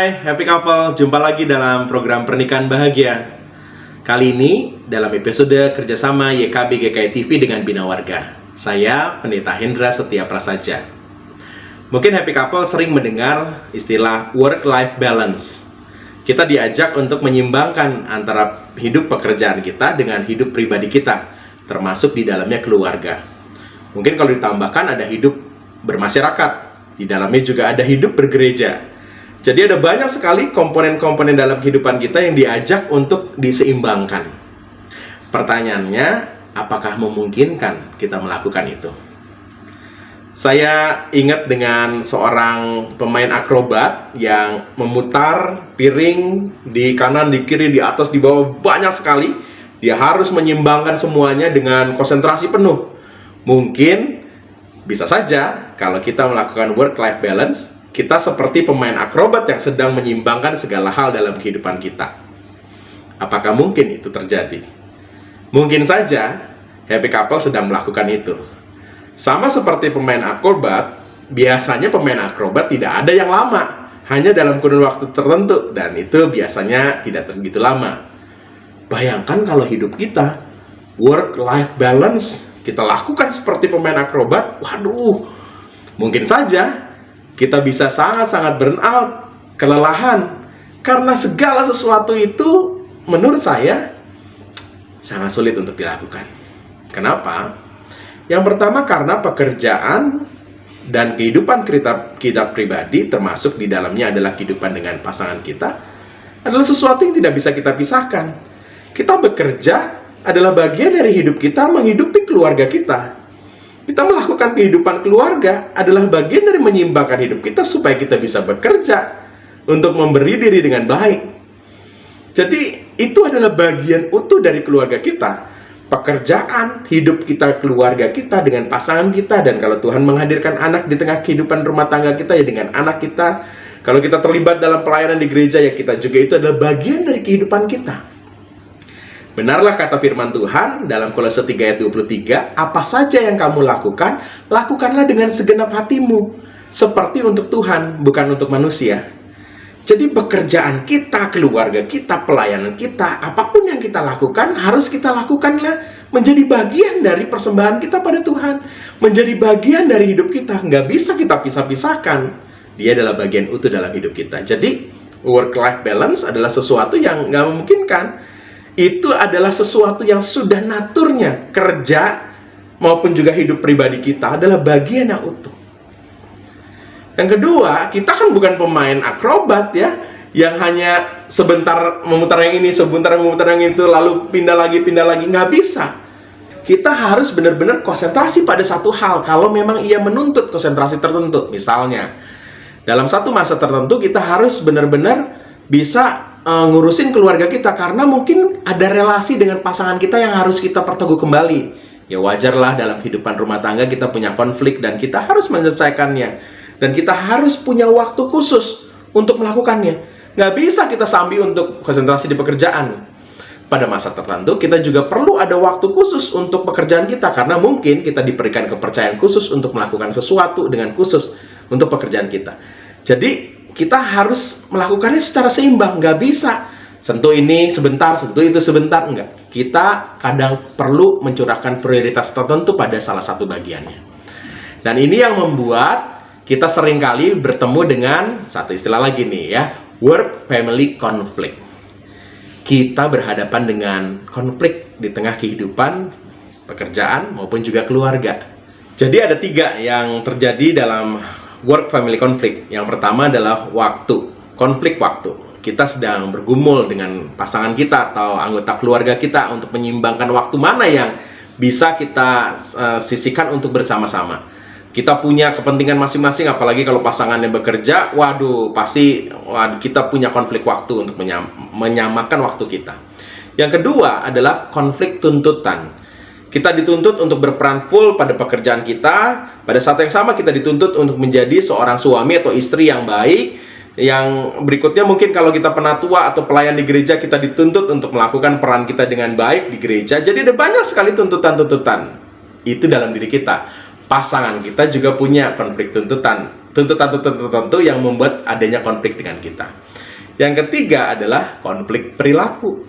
Hai, happy couple. Jumpa lagi dalam program Pernikahan Bahagia. Kali ini dalam episode kerjasama YKB GKI TV dengan Bina Warga. Saya Pendeta Hendra Setia Prasaja. Mungkin happy couple sering mendengar istilah work-life balance. Kita diajak untuk menyimbangkan antara hidup pekerjaan kita dengan hidup pribadi kita, termasuk di dalamnya keluarga. Mungkin kalau ditambahkan ada hidup bermasyarakat, di dalamnya juga ada hidup bergereja. Jadi ada banyak sekali komponen-komponen dalam kehidupan kita yang diajak untuk diseimbangkan. Pertanyaannya, apakah memungkinkan kita melakukan itu? Saya ingat dengan seorang pemain akrobat yang memutar piring di kanan, di kiri, di atas, di bawah banyak sekali. Dia harus menyeimbangkan semuanya dengan konsentrasi penuh. Mungkin bisa saja kalau kita melakukan work-life balance, kita seperti pemain akrobat yang sedang menyeimbangkan segala hal dalam kehidupan kita. Apakah mungkin itu terjadi? Mungkin saja happy couple sedang melakukan itu. Sama seperti pemain akrobat, biasanya pemain akrobat tidak ada yang lama, hanya dalam kurun waktu tertentu, dan itu biasanya tidak begitu lama. Bayangkan kalau hidup kita, work-life balance, kita lakukan seperti pemain akrobat, waduh, mungkin saja kita bisa sangat-sangat burn out, kelelahan, karena segala sesuatu itu menurut saya sangat sulit untuk dilakukan. Kenapa? Yang pertama karena pekerjaan dan kehidupan kita pribadi, termasuk di dalamnya adalah kehidupan dengan pasangan kita, adalah sesuatu yang tidak bisa kita pisahkan. Kita bekerja adalah bagian dari hidup kita menghidupi keluarga kita. Kita melakukan kehidupan keluarga adalah bagian dari menyeimbangkan hidup kita supaya kita bisa bekerja untuk memberi diri dengan baik. Jadi itu adalah bagian utuh dari keluarga kita. Pekerjaan, hidup kita, keluarga kita dengan pasangan kita, dan kalau Tuhan menghadirkan anak di tengah kehidupan rumah tangga kita, ya dengan anak kita. Kalau kita terlibat dalam pelayanan di gereja, ya kita juga itu adalah bagian dari kehidupan kita. Benarlah kata firman Tuhan dalam Kolose 3 ayat 23, apa saja yang kamu lakukan, lakukanlah dengan segenap hatimu, seperti untuk Tuhan, bukan untuk manusia. Jadi pekerjaan kita, keluarga kita, pelayanan kita, apapun yang kita lakukan, harus kita lakukanlah menjadi bagian dari persembahan kita pada Tuhan. Menjadi bagian dari hidup kita, nggak bisa kita pisah-pisahkan. Dia adalah bagian utuh dalam hidup kita. Jadi work-life balance adalah sesuatu yang nggak memungkinkan. Itu adalah sesuatu yang sudah naturnya. Kerja maupun juga hidup pribadi kita adalah bagian yang utuh. Yang kedua, kita kan bukan pemain akrobat ya, yang hanya sebentar memutar yang ini, sebentar memutar yang itu, lalu pindah lagi, nggak bisa. Kita harus benar-benar konsentrasi pada satu hal, kalau memang ia menuntut konsentrasi tertentu. Misalnya, dalam satu masa tertentu kita harus benar-benar bisa ngurusin keluarga kita, karena mungkin ada relasi dengan pasangan kita yang harus kita perteguh kembali. Ya wajarlah dalam kehidupan rumah tangga kita punya konflik dan kita harus menyelesaikannya. Dan kita harus punya waktu khusus untuk melakukannya. Nggak bisa kita sambil untuk konsentrasi di pekerjaan. Pada masa tertentu kita juga perlu ada waktu khusus untuk pekerjaan kita, karena mungkin kita diberikan kepercayaan khusus untuk melakukan sesuatu dengan khusus untuk pekerjaan kita. Jadi kita harus melakukannya secara seimbang, nggak bisa sentuh ini sebentar, sentuh itu sebentar, enggak. Kita kadang perlu mencurahkan prioritas tertentu pada salah satu bagiannya. Dan ini yang membuat kita seringkali bertemu dengan satu istilah lagi nih ya, work-family conflict. Kita berhadapan dengan konflik di tengah kehidupan, pekerjaan, maupun juga keluarga. Jadi ada 3 yang terjadi dalam work-family conflict. Yang pertama adalah waktu, konflik waktu. Kita sedang bergumul dengan pasangan kita atau anggota keluarga kita untuk menyeimbangkan waktu mana yang bisa kita sisihkan untuk bersama-sama. Kita punya kepentingan masing-masing, apalagi kalau pasangannya bekerja, pasti kita punya konflik waktu untuk menyamakan waktu kita. Yang kedua adalah konflik tuntutan. Kita dituntut untuk berperan full pada pekerjaan kita. Pada saat yang sama kita dituntut untuk menjadi seorang suami atau istri yang baik. Yang berikutnya mungkin kalau kita penatua atau pelayan di gereja, kita dituntut untuk melakukan peran kita dengan baik di gereja. Jadi ada banyak sekali tuntutan-tuntutan. Itu dalam diri kita. Pasangan kita juga punya konflik tuntutan. tuntutan-tuntutan tertentu yang membuat adanya konflik dengan kita. Yang ketiga adalah konflik perilaku.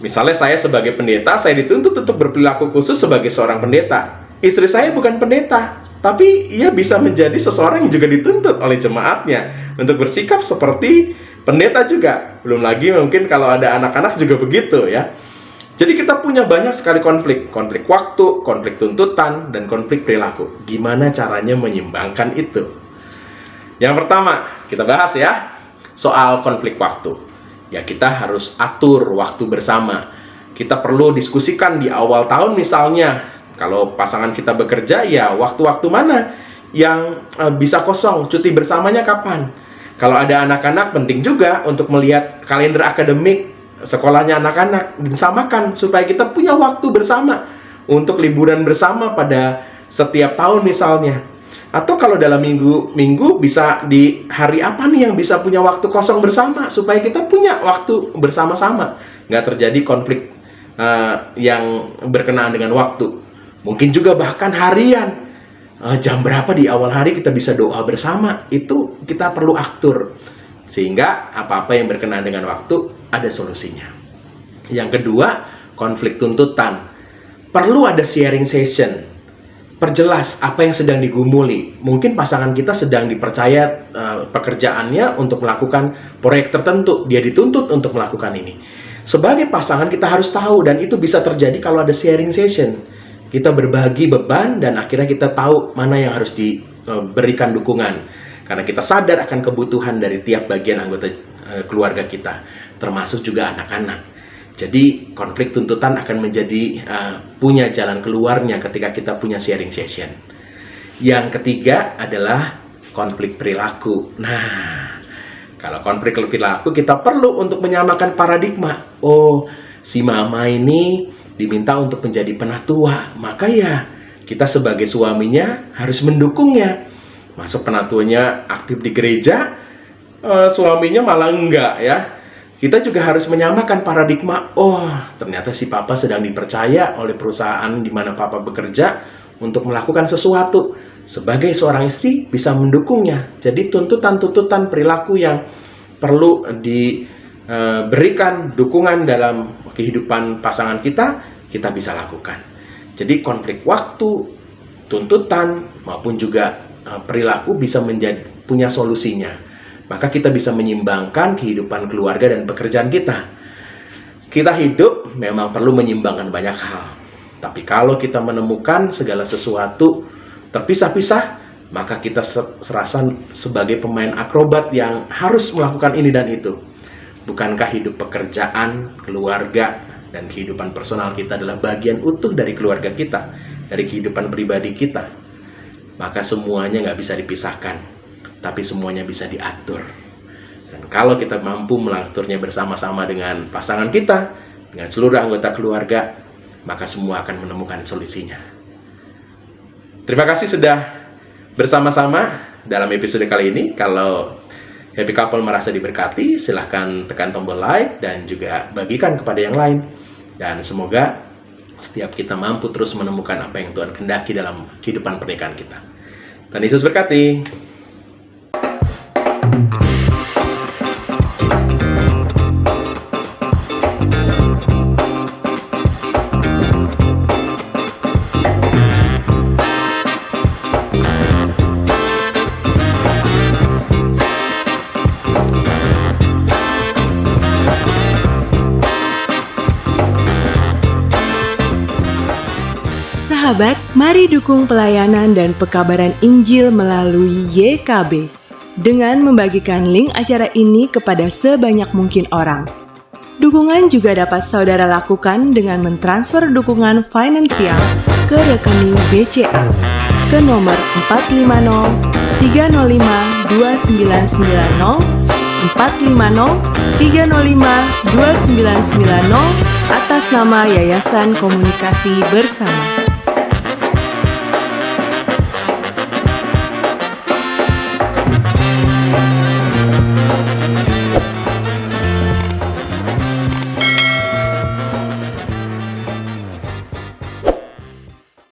Misalnya saya sebagai pendeta, saya dituntut untuk berperilaku khusus sebagai seorang pendeta. Istri saya bukan pendeta, tapi ia bisa menjadi seseorang yang juga dituntut oleh jemaatnya untuk bersikap seperti pendeta juga. Belum lagi mungkin kalau ada anak-anak juga begitu ya. Jadi kita punya banyak sekali konflik. Konflik waktu, konflik tuntutan, dan konflik perilaku. Gimana caranya menyimbangkan itu? Yang pertama, kita bahas ya, soal konflik waktu. Ya, kita harus atur waktu bersama. Kita perlu diskusikan di awal tahun misalnya. Kalau pasangan kita bekerja, ya waktu-waktu mana yang bisa kosong, cuti bersamanya kapan? Kalau ada anak-anak, penting juga untuk melihat kalender akademik sekolahnya anak-anak, disamakan supaya kita punya waktu bersama untuk liburan bersama pada setiap tahun misalnya. Atau kalau dalam minggu bisa di hari apa nih yang bisa punya waktu kosong bersama supaya kita punya waktu bersama-sama, nggak terjadi konflik yang berkenaan dengan waktu. Mungkin juga bahkan harian, jam berapa di awal hari kita bisa doa bersama, itu kita perlu atur sehingga apa-apa yang berkenaan dengan waktu ada solusinya. Yang kedua, konflik tuntutan. Perlu ada sharing session. Perjelas apa yang sedang digumuli. Mungkin pasangan kita sedang dipercaya pekerjaannya untuk melakukan proyek tertentu. Dia dituntut untuk melakukan ini. Sebagai pasangan kita harus tahu, dan itu bisa terjadi kalau ada sharing session. Kita berbagi beban dan akhirnya kita tahu mana yang harus diberikan dukungan. Karena kita sadar akan kebutuhan dari tiap bagian anggota keluarga kita, termasuk juga anak-anak. Jadi konflik tuntutan akan menjadi punya jalan keluarnya ketika kita punya sharing session. Yang ketiga adalah konflik perilaku. Nah, kalau konflik perilaku kita perlu untuk menyamakan paradigma. Oh, si mama ini diminta untuk menjadi penatua, maka ya kita sebagai suaminya harus mendukungnya. Masuk penatunya aktif di gereja, suaminya malah enggak ya. Kita juga harus menyamakan paradigma. Oh, ternyata si papa sedang dipercaya oleh perusahaan di mana papa bekerja untuk melakukan sesuatu. Sebagai seorang istri bisa mendukungnya. Jadi tuntutan-tuntutan perilaku yang perlu diberikan dukungan dalam kehidupan pasangan kita bisa lakukan. Jadi konflik waktu, tuntutan maupun juga perilaku bisa punya solusinya. Maka kita bisa menyimbangkan kehidupan keluarga dan pekerjaan kita. Kita hidup memang perlu menyimbangkan banyak hal. Tapi kalau kita menemukan segala sesuatu terpisah-pisah, maka kita serasa sebagai pemain akrobat yang harus melakukan ini dan itu. Bukankah hidup pekerjaan, keluarga, dan kehidupan personal kita adalah bagian utuh dari keluarga kita, dari kehidupan pribadi kita? Maka semuanya nggak bisa dipisahkan, tapi semuanya bisa diatur. Dan kalau kita mampu mengaturnya bersama-sama dengan pasangan kita, dengan seluruh anggota keluarga, maka semua akan menemukan solusinya. Terima kasih sudah bersama-sama dalam episode kali ini. Kalau Happy Couple merasa diberkati, silahkan tekan tombol like dan juga bagikan kepada yang lain. Dan semoga setiap kita mampu terus menemukan apa yang Tuhan kehendaki dalam kehidupan pernikahan kita. Tuhan Yesus berkati. Sahabat, mari dukung pelayanan dan pekabaran Injil melalui YKB dengan membagikan link acara ini kepada sebanyak mungkin orang. Dukungan juga dapat saudara lakukan dengan mentransfer dukungan finansial ke rekening BCA ke nomor 450 305 2990 450 305 2990 atas nama Yayasan Komunikasi Bersama.